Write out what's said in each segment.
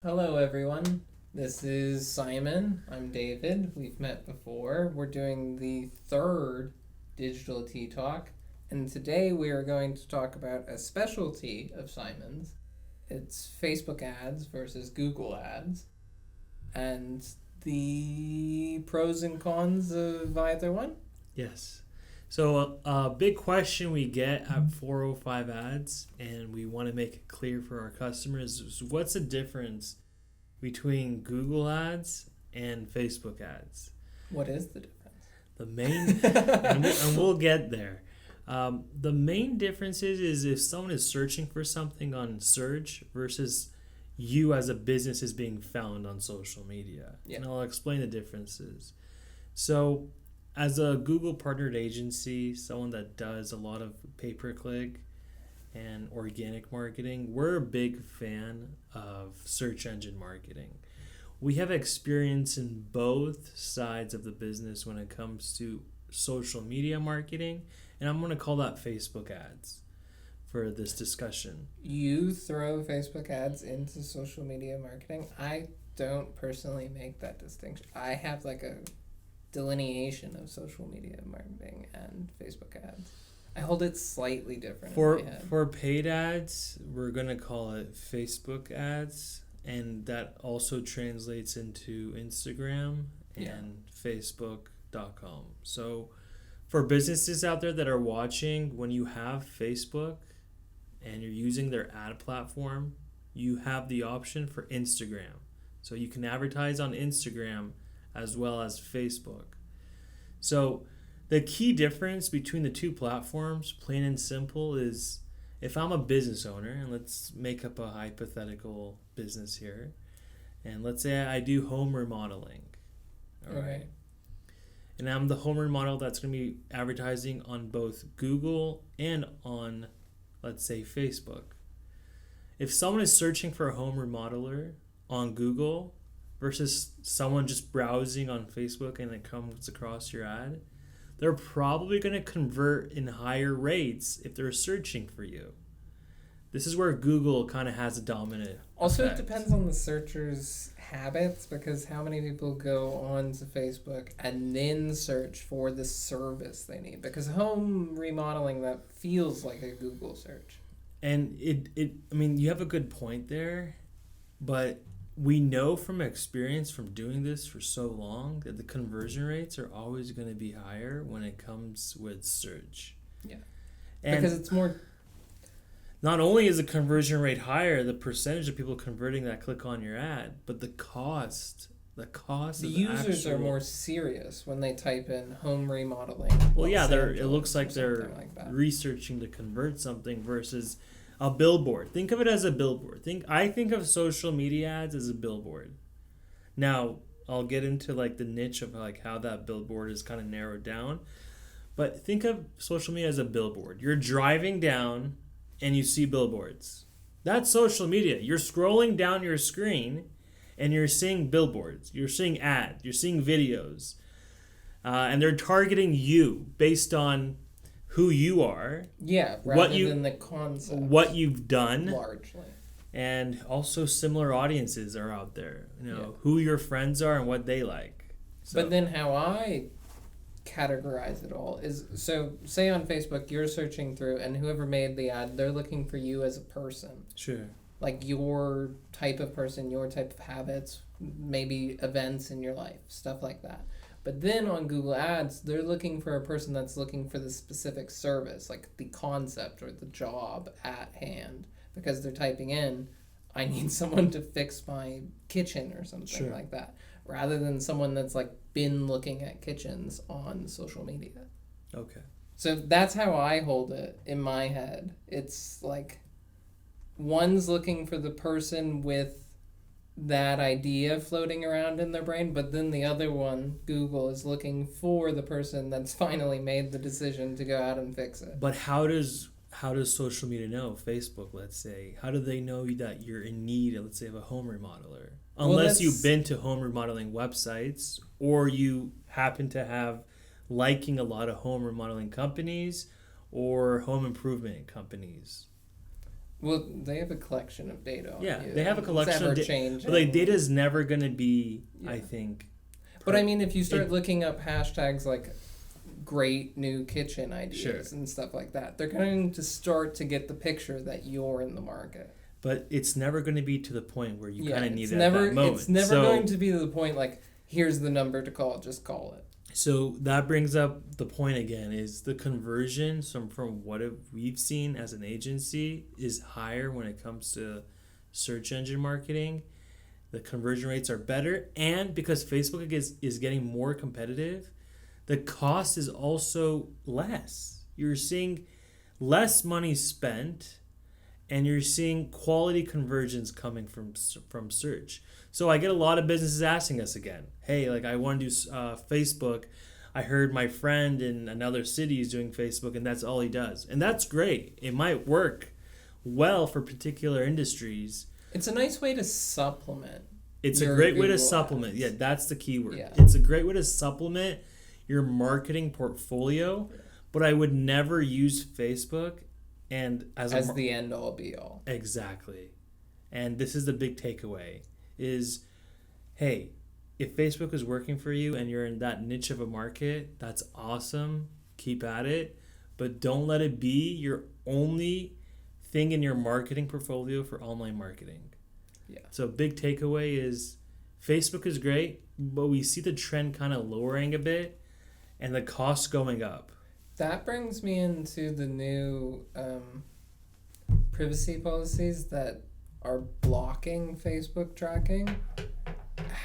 Hello, everyone. This is Simon. I'm David. We've met before. We're doing the third Digital Tea Talk, and today we are going to talk about a specialty of Simon's. It's Facebook ads versus Google ads, and the pros and cons of either one. Yes. So a big question we get at 405 ads, and we want to make it clear for our customers, is what's the difference between Google ads and Facebook ads? What is the difference? The main, and we'll get there. The main difference is if someone is searching for something on search versus you as a business is being found on social media. Yeah. And I'll explain the differences. So as a Google partnered agency, someone that does a lot of pay-per-click and organic marketing, we're a big fan of search engine marketing. We have experience in both sides of the business when it comes to social media marketing, and I'm going to call that Facebook ads for this discussion. You throw Facebook ads into social media marketing. I don't personally make that distinction. I have like a delineation of social media marketing and Facebook ads. I hold it slightly different For in my head. for paid ads, we're gonna call it Facebook ads, and that also translates into Instagram and Facebook.com. So for businesses out there that are watching, when you have Facebook and you're using their ad platform, you have the option for Instagram. So you can advertise on Instagram as well as Facebook. So the key difference between the two platforms, plain and simple, is if I'm a business owner, and let's make up a hypothetical business here, and let's say I do home remodeling, all Okay. right, and I'm the home remodel that's going to be advertising on both Google and on, let's say, Facebook. If someone is searching for a home remodeler on Google versus someone just browsing on Facebook and it comes across your ad, they're probably going to convert in higher rates if they're searching for you. This is where Google kind of has a dominant Also, effect. it depends on the searcher's habits because how many people go on to Facebook and then search for the service they need? Because home remodeling, that feels like a Google search. And I mean, you have a good point there, but we know from experience from doing this for so long that the conversion rates are always going to be higher when it comes with search. Yeah. And Because it's more. not only is the conversion rate higher, the percentage of people converting that click on your ad, but the cost The of users are actual, more serious when they type in home remodeling. well, yeah, Los they're it Angeles looks or like they're something like that. researching to convert something versus a billboard. Think of it as a billboard. I think of social media ads as a billboard. Now, I'll get into like the niche of like how that billboard is kind of narrowed down, but think of social media as a billboard. You're driving down and you see billboards. That's social media. You're scrolling down your screen and you're seeing billboards. You're seeing ads. You're seeing videos. And they're targeting you based on who you are, Yeah, rather than the concept. what you've done, Largely. and also similar audiences are out there. Yeah. Who your friends are and what they like. So, But then how I categorize it all is so say on Facebook you're searching through and whoever made the ad, they're looking for you as a person. sure. Like your type of person, your type of habits, maybe events in your life, stuff like that. But then on Google Ads, they're looking for a person that's looking for the specific service, like the concept or the job at hand, because they're typing in, I need someone to fix my kitchen or something Sure. like that, rather than someone that's like been looking at kitchens on social media. Okay. So that's how I hold it in my head. It's like one's looking for the person with that idea floating around in their brain, but then the other one, Google, is looking for the person that's finally made the decision to go out and fix it. But how does social media know? Facebook, let's say. How do they know that you're in need, let's say, of a home remodeler? Well, Unless that's- you've been to home remodeling websites or you happen to have liking a lot of home remodeling companies or home improvement companies. Well, they have a collection of data on Yeah, you. they have a collection of data. But like data is never going to be, I think. But I mean, if you start looking up hashtags like great new kitchen ideas and stuff like that, they're going to start to get the picture that you're in the market. But it's never going to be to the point where you kind of need it at that moment. It's never going to be to the point like, here's the number to call, just call it. So that brings up the point again, is the conversion from what we've seen as an agency is higher when it comes to search engine marketing. The conversion rates are better, and because Facebook is getting more competitive, the cost is also less. You're seeing less money spent, and you're seeing quality conversions coming from search. So I get a lot of businesses asking us again, hey, like I want to do Facebook. I heard my friend in another city is doing Facebook, and that's all he does. And that's great. It might work well for particular industries. It's a nice way to supplement. It's a great way to supplement. Yeah, that's the key word. Yeah. It's a great way to supplement your marketing portfolio, but I would never use Facebook and as the end all be all. Exactly. And this is the big takeaway is, hey, if Facebook is working for you and you're in that niche of a market, that's awesome. Keep at it. But don't let it be your only thing in your marketing portfolio for online marketing. Yeah. So big takeaway is Facebook is great, but we see the trend kind of lowering a bit and the cost going up. That brings me into the new privacy policies that are blocking Facebook tracking.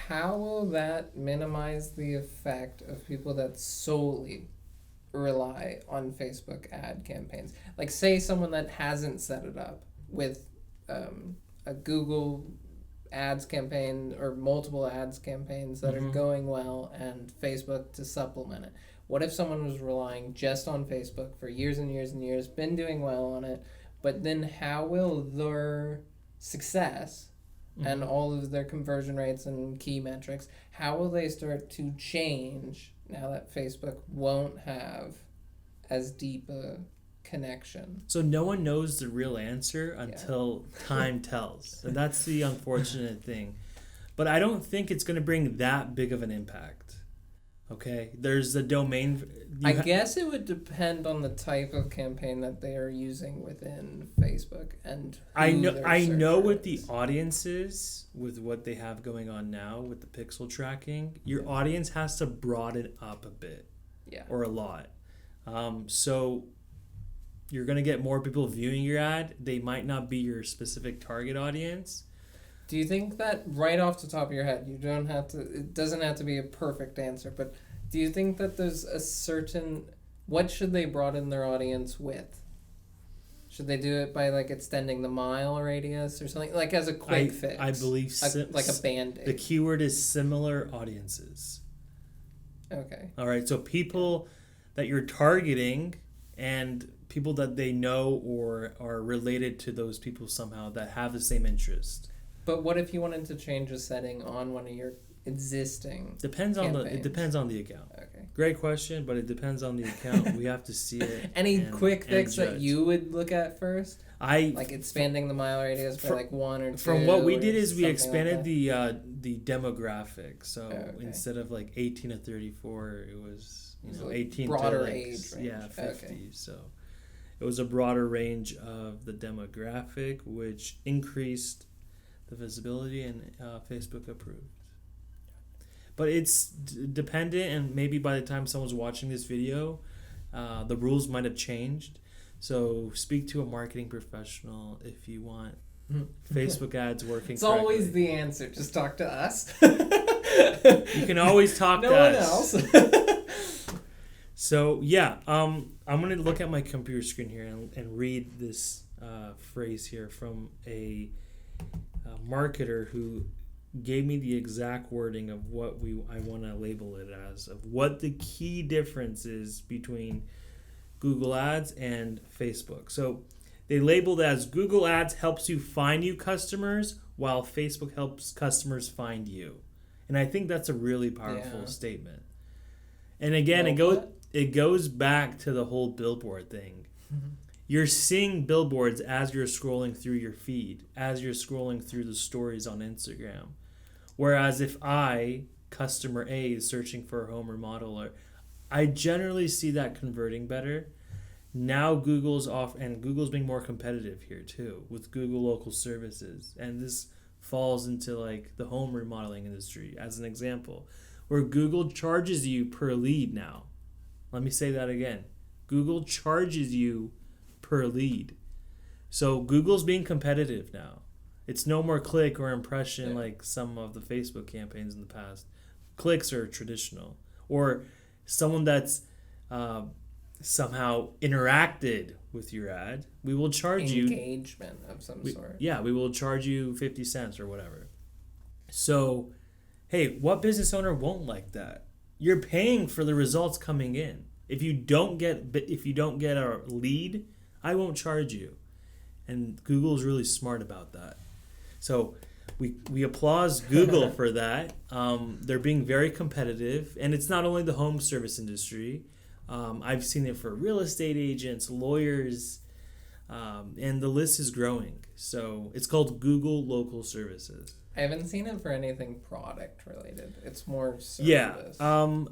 How will that minimize the effect of people that solely rely on Facebook ad campaigns? Like, say someone that hasn't set it up with a Google ads campaign or multiple ads campaigns that are going well and Facebook to supplement it. What if someone was relying just on Facebook for years and years and years, been doing well on it, but then how will their success and all of their conversion rates and key metrics, how will they start to change now that Facebook won't have as deep a connection? So no one knows the real answer until time tells. And that's the unfortunate thing. But I don't think it's going to bring that big of an impact. Okay? There's the domain. I guess it would depend on the type of campaign that they are using within Facebook and I know with the audiences, with what they have going on now with the pixel tracking, your audience has to broaden up a bit. Yeah. Or a lot. So you're going to get more people viewing your ad. They might not be your specific target audience. Do you think that right off the top of your head, it doesn't have to be a perfect answer, but do you think that there's a certain, what should they broaden their audience with? Should they do it by like extending the mile radius or something, like as a quick fix? I believe like a Band-Aid. The keyword is similar audiences. Okay. All right. So people that you're targeting and people that they know or are related to those people somehow that have the same interest. But what if you wanted to change a setting on one of your existing It depends on the account. Okay. Great question, but it depends on the account. We have to see it. Any quick fix that you would look at first? Like expanding the mile radius by like 1 or 2. From what we did is we expanded the demographic. So instead of like 18 to 34, it was 18 broader to like, age range. 50. Okay. So it was a broader range of the demographic, which increased the visibility, and Facebook approved. But it's dependent, and maybe by the time someone's watching this video, the rules might have changed. So speak to a marketing professional if you want Facebook ads working It's correctly. always the answer. Just talk to us. You can always talk to us. No one else. So yeah, I'm going to look at my computer screen here and read this phrase here from a marketer who gave me the exact wording of what I want to label it as, of what the key difference is between Google Ads and Facebook. So they labeled it as Google Ads helps you find new customers while Facebook helps customers find you. And I think that's a really powerful statement. And again, it goes back to the whole billboard thing. you're seeing billboards as you're scrolling through your feed, as you're scrolling through the stories on Instagram. Whereas if I, customer A, is searching for a home remodeler, I generally see that converting better. Now Google's off, and Google's being more competitive here too with Google local services. And this falls into like the home remodeling industry as an example, where Google charges you per lead now. Let me say that again. Google charges you per lead. So Google's being competitive now. It's no more click or impression like some of the Facebook campaigns in the past. Clicks are traditional. Or someone that's somehow interacted with your ad, we will charge you engagement of some sort. Yeah, we will charge you 50 cents or whatever. So, hey, what business owner won't like that? You're paying for the results coming in. If you don't get a lead, I won't charge you. And Google's really smart about that. So we applaud Google for that. They're being very competitive, and it's not only the home service industry. I've seen it for real estate agents, lawyers, and the list is growing. So it's called Google Local Services. I haven't seen it for anything product related. It's more service. Yeah.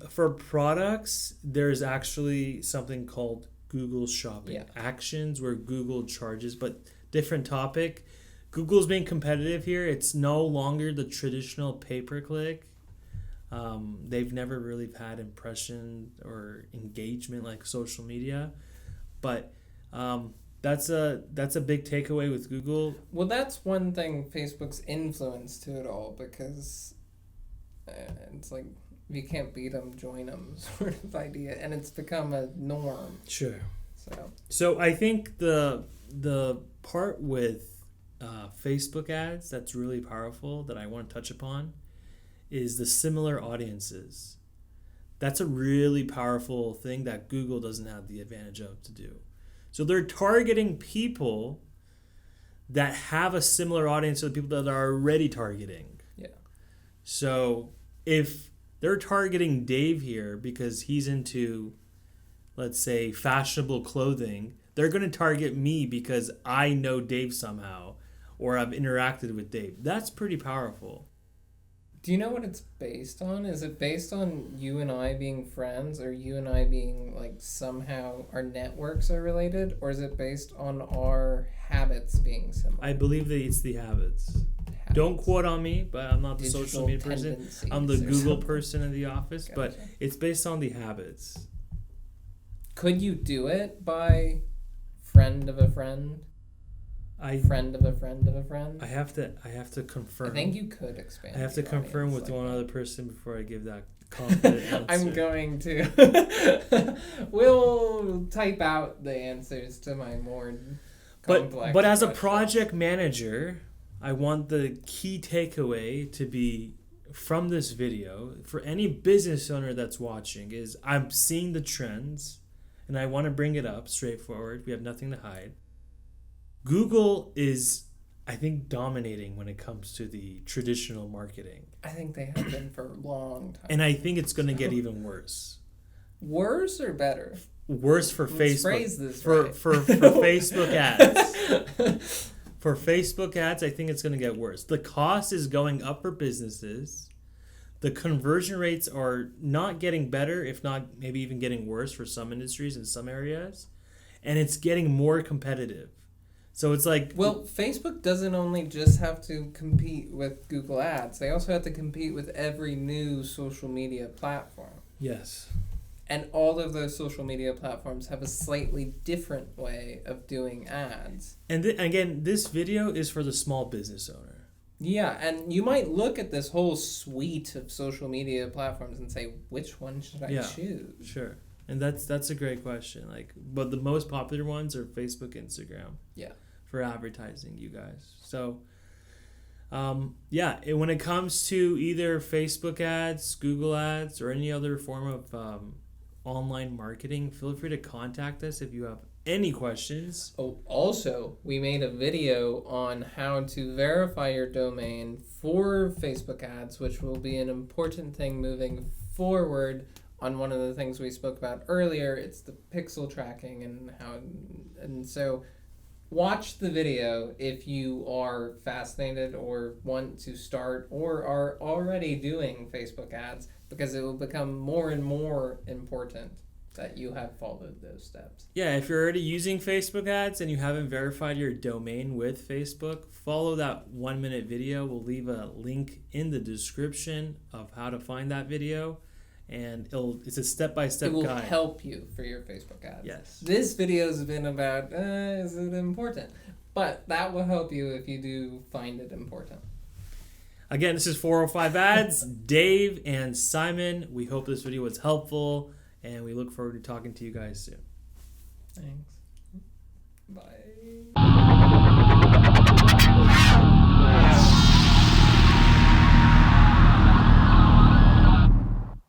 For products, there's actually something called Google Shopping Actions, where Google charges, but different topic. Google's being competitive here. It's no longer the traditional pay-per-click. They've never really had impression or engagement like social media, but that's a big takeaway with Google. Well, that's one thing Facebook's influence to it all, because it's like if you can't beat them, join them sort of idea, and it's become a norm. Sure. So I think the part with Facebook ads that's really powerful that I want to touch upon is the similar audiences. That's a really powerful thing that Google doesn't have the advantage of to do. So they're targeting people that have a similar audience to the people that they're already targeting. Yeah. So if they're targeting Dave here because he's into, let's say, fashionable clothing, they're going to target me because I know Dave somehow or I've interacted with Dave. That's pretty powerful. Do you know what it's based on? Is it based on you and I being friends, or you and I being like somehow our networks are related, or is it based on our habits being similar? I believe that it's the habits. Don't quote on me, but I'm not the social media person. I'm the Google person in the office, gotcha. But it's based on the habits. Could you do it by friend of a friend? Friend of a friend of a friend? I have to confirm. I think you could expand. I have to confirm with one other person before I give that confident answer. I'm going to. We'll type out the answers to my more complex But as a project manager, I want the key takeaway to be from this video for any business owner that's watching is I'm seeing the trends and I want to bring it up straightforward. We have nothing to hide. Google is, I think, dominating when it comes to the traditional marketing. I think they have been for a long time. And I think it's going to get even worse. Worse or better? Worse for Facebook. Phrase this for Facebook ads. For Facebook ads, I think it's going to get worse. The cost is going up for businesses. The conversion rates are not getting better, if not maybe even getting worse for some industries in some areas. And it's getting more competitive. So it's like... Well, Facebook doesn't only just have to compete with Google Ads. They also have to compete with every new social media platform. Yes. And all of those social media platforms have a slightly different way of doing ads. And again, this video is for the small business owner. Yeah, and you might look at this whole suite of social media platforms and say, which one should I choose? Sure. And that's a great question. But the most popular ones are Facebook, Instagram. Yeah. For advertising, you guys. So, when it comes to either Facebook ads, Google ads, or any other form of online marketing, feel free to contact us if you have any questions. Oh, also, we made a video on how to verify your domain for Facebook ads, which will be an important thing moving forward on one of the things we spoke about earlier. It's the pixel tracking and how, and so watch the video if you are fascinated or want to start or are already doing Facebook ads, because it will become more and more important that you have followed those steps. Yeah, if you're already using Facebook ads and you haven't verified your domain with Facebook, follow that 1-minute video. We'll leave a link in the description of how to find that video, and it's a step-by-step guide. It will guide. help you for your Facebook ads. Yes. This video has been about, is it important? But that will help you if you do find it important. Again, this is 405 Ads, Dave and Simon. We hope this video was helpful, and we look forward to talking to you guys soon. Thanks. Bye.